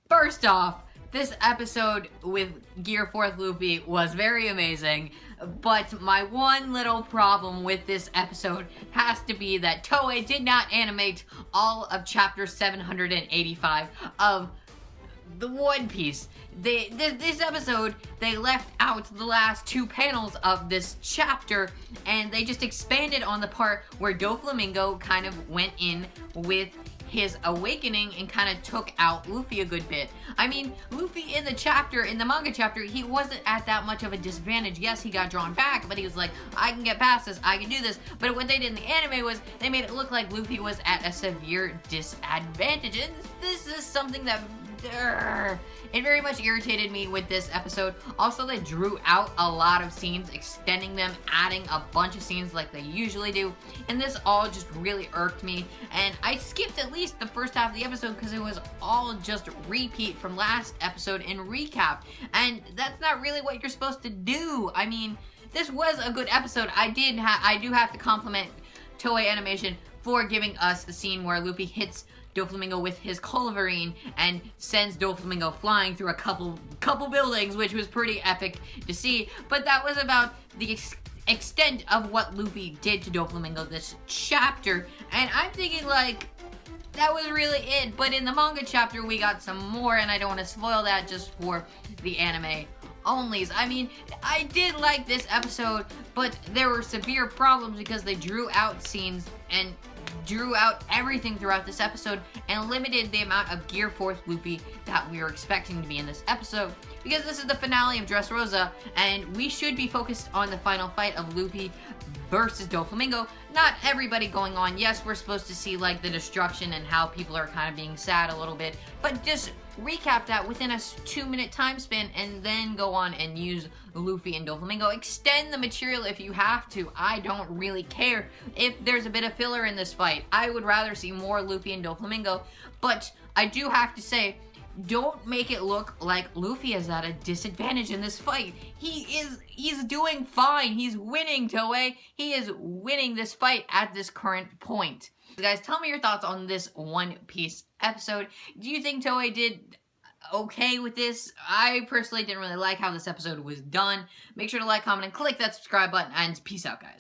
First off, this episode with Gear 4th Luffy was very amazing, but my one little problem with this episode has to be that Toei did not animate all of chapter 785 of the One Piece. This episode, they left out the last two panels of this chapter, and they just expanded on the part where Doflamingo kind of went in with his awakening and kind of took out Luffy a good bit. I mean, Luffy in the manga chapter, he wasn't at that much of a disadvantage. Yes, he got drawn back, but he was like, I can get past this, I can do this. But what they did in the anime was, they made it look like Luffy was at a severe disadvantage, and this is something that it very much irritated me with this episode. Also, they drew out a lot of scenes, extending them, adding a bunch of scenes like they usually do, and this all just really irked me, and I skipped at least the first half of the episode because it was all just repeat from last episode and recap, and that's not really what you're supposed to do. I mean, this was a good episode. I do have to compliment Toei Animation for giving us the scene where Luffy hits Doflamingo with his culverin and sends Doflamingo flying through a couple buildings, which was pretty epic to see. But that was about the extent of what Luffy did to Doflamingo this chapter, and I'm thinking like, that was really it. But in the manga chapter, we got some more, and I don't want to spoil that just for the anime onlys. I mean, I did like this episode, but there were severe problems because they drew out scenes and drew out everything throughout this episode and limited the amount of Gear 4th Luffy that we were expecting to be in this episode, because this is the finale of Dressrosa and we should be focused on the final fight of Luffy versus Doflamingo. Not everybody going on. Yes, we're supposed to see like the destruction and how people are kind of being sad a little bit, but just recap that within a 2-minute time span and then go on and use Luffy and Doflamingo. Extend the material if you have to. I don't really care if there's a bit of filler in this fight. I would rather see more Luffy and Doflamingo, but I do have to say, don't make it look like Luffy is at a disadvantage in this fight. He's doing fine. He's winning, Toei. He is winning this fight at this current point. So guys, tell me your thoughts on this One Piece episode. Do you think Toei did okay with this? I personally didn't really like how this episode was done. Make sure to like, comment, and click that subscribe button, and peace out, guys.